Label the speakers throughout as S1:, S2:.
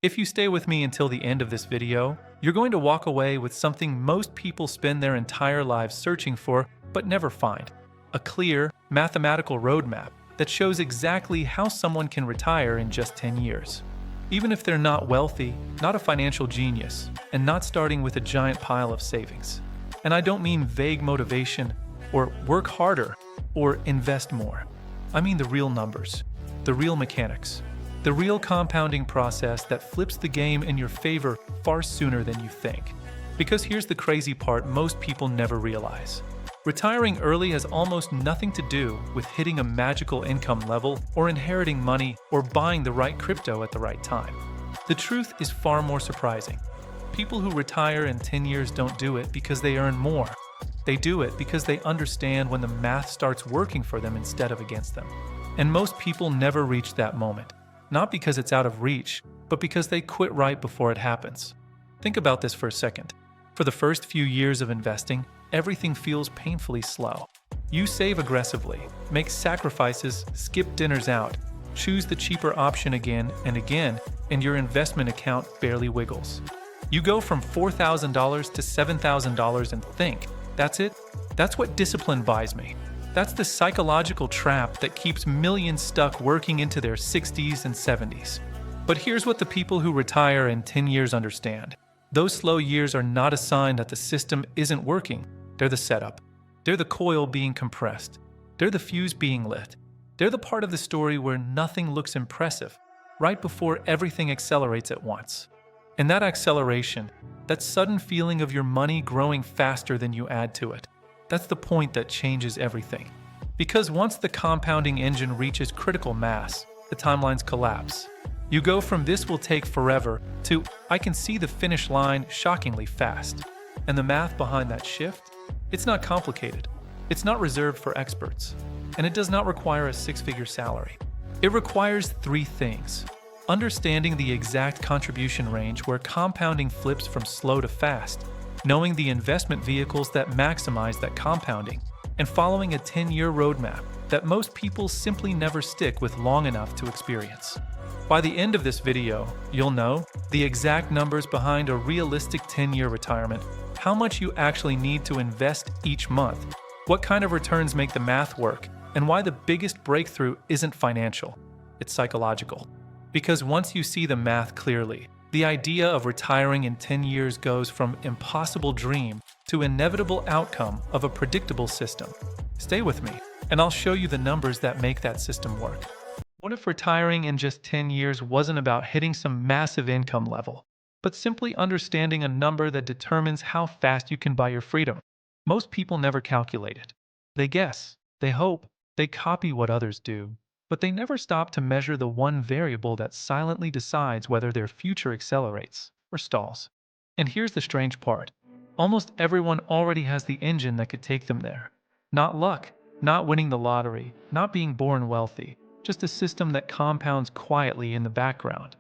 S1: If you stay with me until the end of this video, you're going to walk away with something most people spend their entire lives searching for but never find: a clear, mathematical roadmap that shows exactly how someone can retire in just 10 years. Even if they're not wealthy, not a financial genius, and not starting with a giant pile of savings. And I don't mean vague motivation, or work harder, or invest more. I mean the real numbers, the real mechanics, the real compounding process that flips the game in your favor far sooner than you think. Because here's the crazy part most people never realize. Retiring early has almost nothing to do with hitting a magical income level or inheriting money or buying the right crypto at the right time. The truth is far more surprising. People who retire in 10 years don't do it because they earn more. They do it because they understand when the math starts working for them instead of against them. And most people never reach that moment. Not because it's out of reach, but because they quit right before it happens. Think about this for a second. For the first few years of investing, everything feels painfully slow. You save aggressively, make sacrifices, skip dinners out, choose the cheaper option again and again, and your investment account barely wiggles. You go from $4,000 to $7,000 and think, that's it? That's what discipline buys me. That's the psychological trap that keeps millions stuck working into their 60s and 70s. But here's what the people who retire in 10 years understand. Those slow years are not a sign that the system isn't working. They're the setup. They're the coil being compressed. They're the fuse being lit. They're the part of the story where nothing looks impressive, right before everything accelerates at once. And that acceleration, that sudden feeling of your money growing faster than you add to it, that's the point that changes everything. Because once the compounding engine reaches critical mass, the timelines collapse. You go from "this will take forever" to "I can see the finish line" shockingly fast. And the math behind that shift? It's not complicated. It's not reserved for experts. And it does not require a six-figure salary. It requires three things: understanding the exact contribution range where compounding flips from slow to fast, knowing the investment vehicles that maximize that compounding, and following a 10-year roadmap that most people simply never stick with long enough to experience. By the end of this video, you'll know the exact numbers behind a realistic 10-year retirement, how much you actually need to invest each month, what kind of returns make the math work, and why the biggest breakthrough isn't financial, it's psychological. Because once you see the math clearly, the idea of retiring in 10 years goes from impossible dream to inevitable outcome of a predictable system. Stay with me, and I'll show you the numbers that make that system work. What if retiring in just 10 years wasn't about hitting some massive income level, but simply understanding a number that determines how fast you can buy your freedom? Most people never calculate it. They guess, they hope, they copy what others do, but they never stop to measure the one variable that silently decides whether their future accelerates or stalls. And here's the strange part. Almost everyone already has the engine that could take them there. Not luck, not winning the lottery, not being born wealthy, just a system that compounds quietly in the background.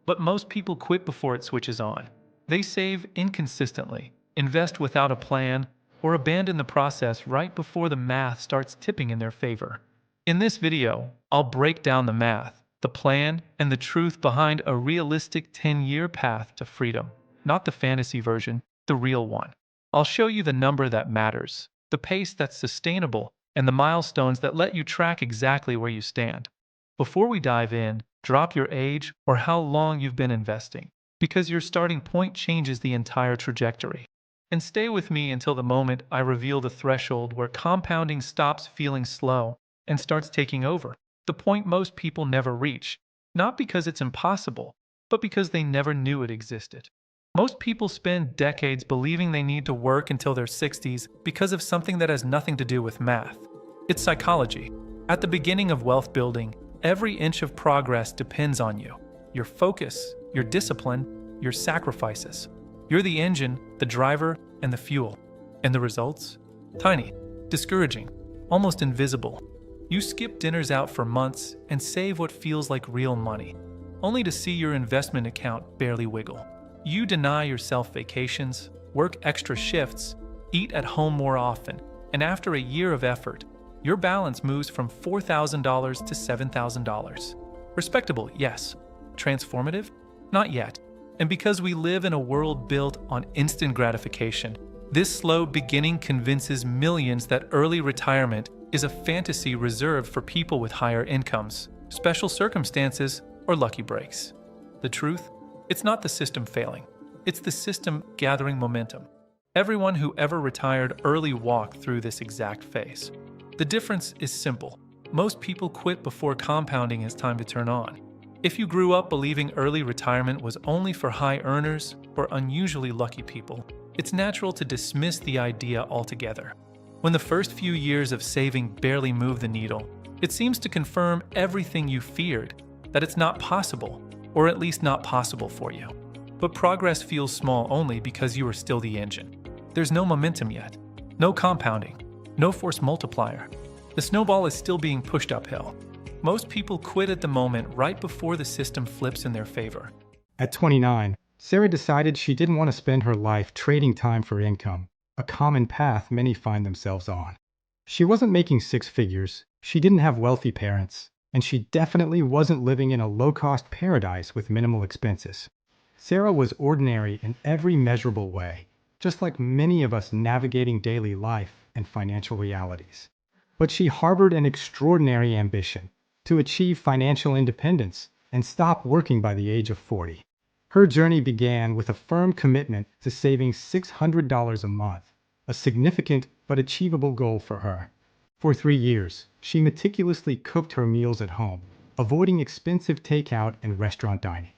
S1: But most people quit before it switches on. They save inconsistently, invest without a plan, or abandon the process right before the math starts tipping in their favor. In this video, I'll break down the math, the plan, and the truth behind a realistic 10-year path to freedom. Not the fantasy version, the real one. I'll show you the number that matters, the pace that's sustainable, and the milestones that let you track exactly where you stand. Before we dive in, drop your age or how long you've been investing, because your starting point changes the entire trajectory. And stay with me until the moment I reveal the threshold where compounding stops feeling slow and starts taking over, the point most people never reach, not because it's impossible, but because they never knew it existed. Most people spend decades believing they need to work until their 60s because of something that has nothing to do with math. It's psychology. At the beginning of wealth building, every inch of progress depends on you. Your focus, your discipline, your sacrifices. You're the engine, the driver, and the fuel. And the results? Tiny, discouraging, almost invisible. You skip dinners out for months and save what feels like real money, only to see your investment account barely wiggle. You deny yourself vacations, work extra shifts, eat at home more often, and after a year of effort, your balance moves from $4,000 to $7,000. Respectable, yes. Transformative? Not yet. And because we live in a world built on instant gratification, this slow beginning convinces millions that early retirement is a fantasy reserved for people with higher incomes, special circumstances, or lucky breaks. The truth? It's not the system failing. It's the system gathering momentum. Everyone who ever retired early walked through this exact phase. The difference is simple. Most people quit before compounding is time to turn on. If you grew up believing early retirement was only for high earners or unusually lucky people, it's natural to dismiss the idea altogether. When the first few years of saving barely move the needle, it seems to confirm everything you feared, that it's not possible, or at least not possible for you. But progress feels small only because you are still the engine. There's no momentum yet, no compounding, no force multiplier. The snowball is still being pushed uphill. Most people quit at the moment right before the system flips in their favor.
S2: At 29, Sarah decided she didn't want to spend her life trading time for income, a common path many find themselves on. She wasn't making six figures, she didn't have wealthy parents, and she definitely wasn't living in a low-cost paradise with minimal expenses. Sarah was ordinary in every measurable way, just like many of us navigating daily life and financial realities. But she harbored an extraordinary ambition to achieve financial independence and stop working by the age of 40. Her journey began with a firm commitment to saving $600 a month, a significant but achievable goal for her. For 3 years, she meticulously cooked her meals at home, avoiding expensive takeout and restaurant dining.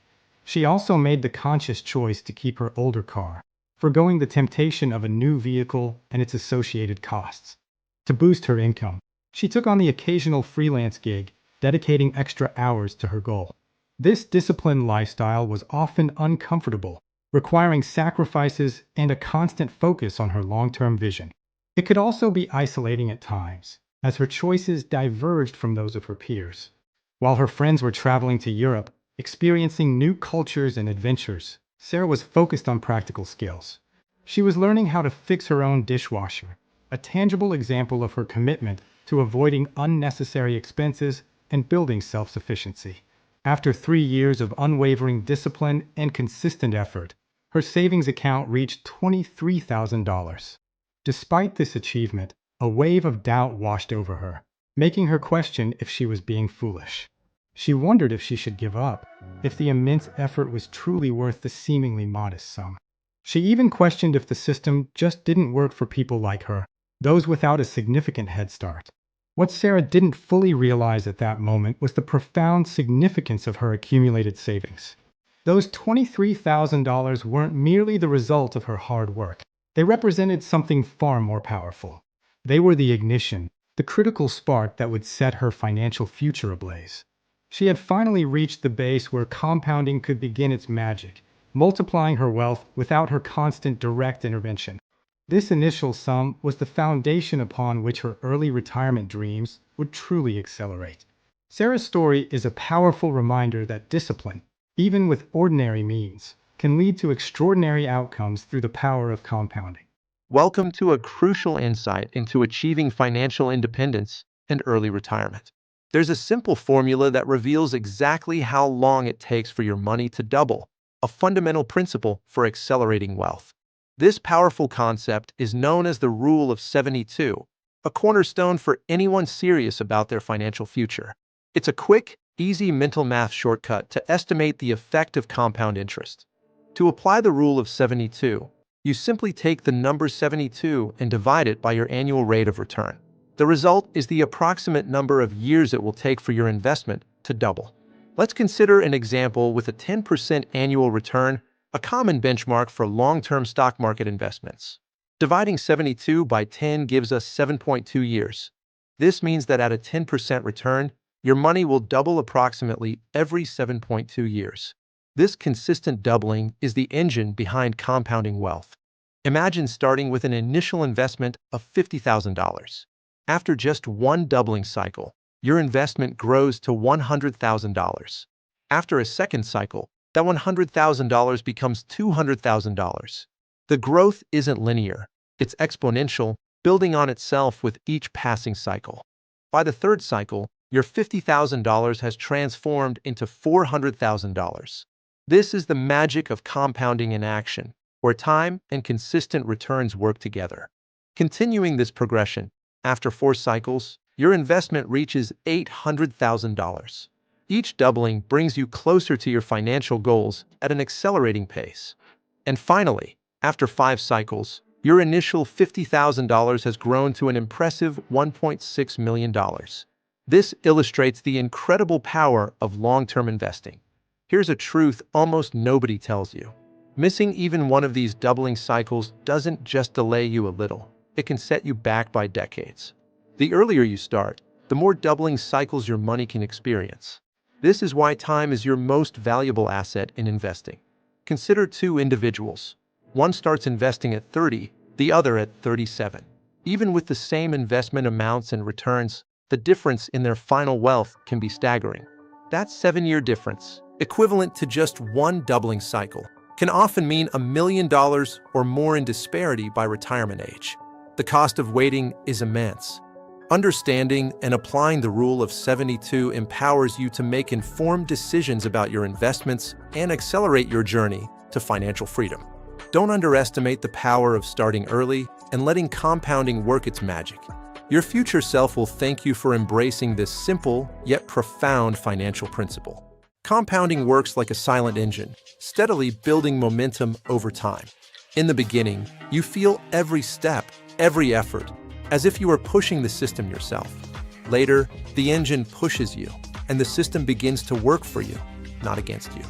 S2: She also made the conscious choice to keep her older car, forgoing the temptation of a new vehicle and its associated costs. To boost her income, she took on the occasional freelance gig, dedicating extra hours to her goal. This disciplined lifestyle was often uncomfortable, requiring sacrifices and a constant focus on her long-term vision. It could also be isolating at times, as her choices diverged from those of her peers. While her friends were traveling to Europe, experiencing new cultures and adventures, Sarah was focused on practical skills. She was learning how to fix her own dishwasher, a tangible example of her commitment to avoiding unnecessary expenses and building self-sufficiency. After 3 years of unwavering discipline and consistent effort, her savings account reached $23,000. Despite this achievement, a wave of doubt washed over her, making her question if she was being foolish. She wondered if she should give up, if the immense effort was truly worth the seemingly modest sum. She even questioned if the system just didn't work for people like her, those without a significant head start. What Sarah didn't fully realize at that moment was the profound significance of her accumulated savings. Those $23,000 weren't merely the result of her hard work. They represented something far more powerful. They were the ignition, the critical spark that would set her financial future ablaze. She had finally reached the base where compounding could begin its magic, multiplying her wealth without her constant direct intervention. This initial sum was the foundation upon which her early retirement dreams would truly accelerate. Sarah's story is a powerful reminder that discipline, even with ordinary means, can lead to extraordinary outcomes through the power of compounding.
S3: Welcome to a crucial insight into achieving financial independence and early retirement. There's a simple formula that reveals exactly how long it takes for your money to double, a fundamental principle for accelerating wealth. This powerful concept is known as the Rule of 72, a cornerstone for anyone serious about their financial future. It's a quick, easy mental math shortcut to estimate the effect of compound interest. To apply the Rule of 72, you simply take the number 72 and divide it by your annual rate of return. The result is the approximate number of years it will take for your investment to double. Let's consider an example with a 10% annual return, a common benchmark for long-term stock market investments. Dividing 72 by 10 gives us 7.2 years. This means that at a 10% return, your money will double approximately every 7.2 years. This consistent doubling is the engine behind compounding wealth. Imagine starting with an initial investment of $50,000. After just one doubling cycle, your investment grows to $100,000. After a second cycle, that $100,000 becomes $200,000. The growth isn't linear, it's exponential, building on itself with each passing cycle. By the third cycle, your $50,000 has transformed into $400,000. This is the magic of compounding in action, where time and consistent returns work together. Continuing this progression, after 4 cycles, your investment reaches $800,000. Each doubling brings you closer to your financial goals at an accelerating pace. And finally, after 5 cycles, your initial $50,000 has grown to an impressive $1.6 million. This illustrates the incredible power of long-term investing. Here's a truth almost nobody tells you. Missing even one of these doubling cycles doesn't just delay you a little. It can set you back by decades. The earlier you start, the more doubling cycles your money can experience. This is why time is your most valuable asset in investing. Consider 2 individuals. One starts investing at 30, the other at 37. Even with the same investment amounts and returns, the difference in their final wealth can be staggering. That 7-year difference, equivalent to just one doubling cycle, can often mean $1 million or more in disparity by retirement age. The cost of waiting is immense. Understanding and applying the rule of 72 empowers you to make informed decisions about your investments and accelerate your journey to financial freedom. Don't underestimate the power of starting early and letting compounding work its magic. Your future self will thank you for embracing this simple yet profound financial principle. Compounding works like a silent engine, steadily building momentum over time. In the beginning, you feel every step, every effort, as if you are pushing the system yourself. Later, the engine pushes you, and the system begins to work for you, not against you.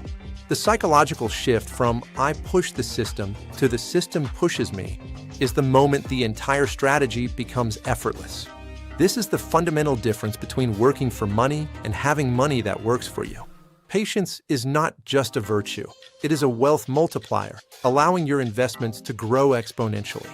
S3: The psychological shift from "I push the system" to "the system pushes me" is the moment the entire strategy becomes effortless. This is the fundamental difference between working for money and having money that works for you. Patience is not just a virtue, it is a wealth multiplier, allowing your investments to grow exponentially.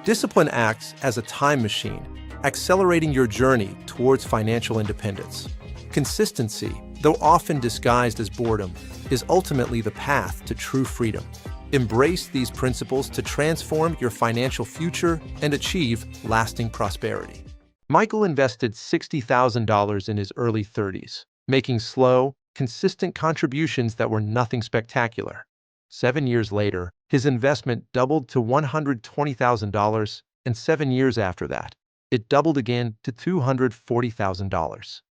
S3: Discipline acts as a time machine, accelerating your journey towards financial independence. Consistency, though often disguised as boredom, is ultimately the path to true freedom. Embrace these principles to transform your financial future and achieve lasting prosperity. Michael invested $60,000 in his early 30s, making slow, consistent contributions that were nothing spectacular. 7 years later, his investment doubled to $120,000, and 7 years after that, it doubled again to $240,000.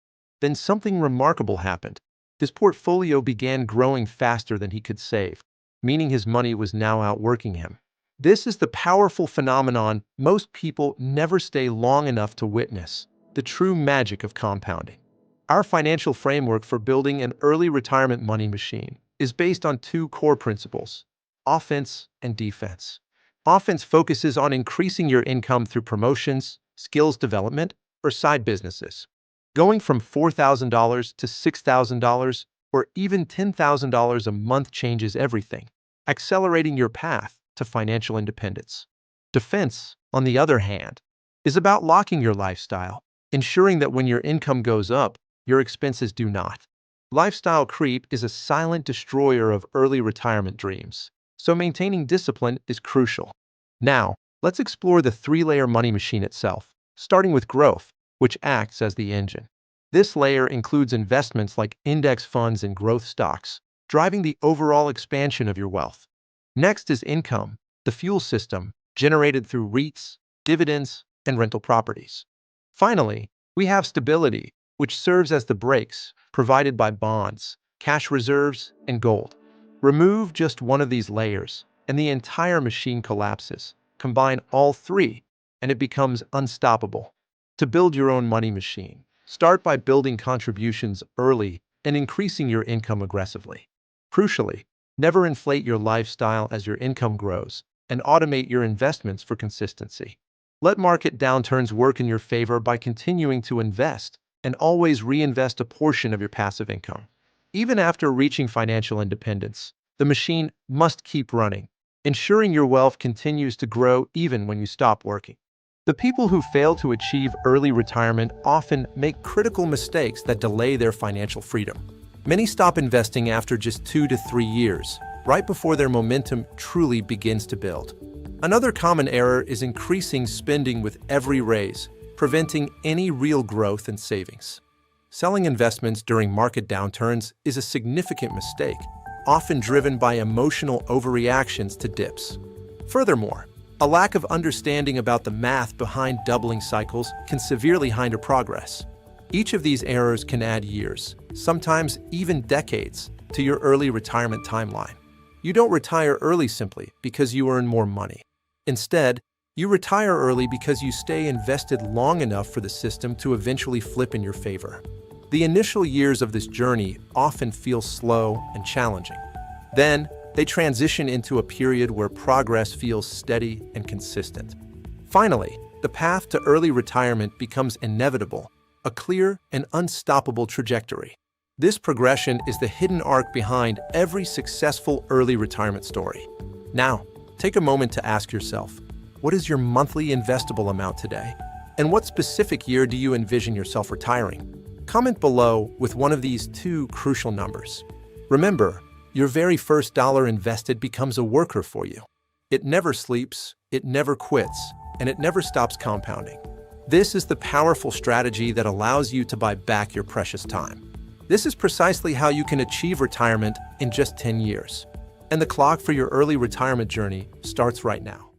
S3: Then something remarkable happened. His portfolio began growing faster than he could save, meaning his money was now outworking him. This is the powerful phenomenon most people never stay long enough to witness, the true magic of compounding. Our financial framework for building an early retirement money machine is based on 2 core principles: offense and defense. Offense focuses on increasing your income through promotions, skills development, or side businesses. Going from $4,000 to $6,000 or even $10,000 a month changes everything, accelerating your path to financial independence. Defense, on the other hand, is about locking your lifestyle, ensuring that when your income goes up, your expenses do not. Lifestyle creep is a silent destroyer of early retirement dreams, so maintaining discipline is crucial. Now, let's explore the 3-layer money machine itself, starting with growth, which acts as the engine. This layer includes investments like index funds and growth stocks, driving the overall expansion of your wealth. Next is income, the fuel system, generated through REITs, dividends, and rental properties. Finally, we have stability, which serves as the brakes, provided by bonds, cash reserves, and gold. Remove just one of these layers, and the entire machine collapses. Combine all 3, and it becomes unstoppable. To build your own money machine, start by building contributions early and increasing your income aggressively. Crucially, never inflate your lifestyle as your income grows, and automate your investments for consistency. Let market downturns work in your favor by continuing to invest, and always reinvest a portion of your passive income. Even after reaching financial independence, the machine must keep running, ensuring your wealth continues to grow even when you stop working. The people who fail to achieve early retirement often make critical mistakes that delay their financial freedom. Many stop investing after just 2 to 3 years, right before their momentum truly begins to build. Another common error is increasing spending with every raise, preventing any real growth in savings. Selling investments during market downturns is a significant mistake. often driven by emotional overreactions to dips. Furthermore, a lack of understanding about the math behind doubling cycles can severely hinder progress. Each of these errors can add years, sometimes even decades, to your early retirement timeline. You don't retire early simply because you earn more money. Instead, you retire early because you stay invested long enough for the system to eventually flip in your favor. The initial years of this journey often feel slow and challenging. Then, they transition into a period where progress feels steady and consistent. Finally, the path to early retirement becomes inevitable, a clear and unstoppable trajectory. This progression is the hidden arc behind every successful early retirement story. Now, take a moment to ask yourself, what is your monthly investable amount today? And what specific year do you envision yourself retiring? Comment below with one of these two crucial numbers. Remember, your very first dollar invested becomes a worker for you. It never sleeps, it never quits, and it never stops compounding. This is the powerful strategy that allows you to buy back your precious time. This is precisely how you can achieve retirement in just 10 years. And the clock for your early retirement journey starts right now.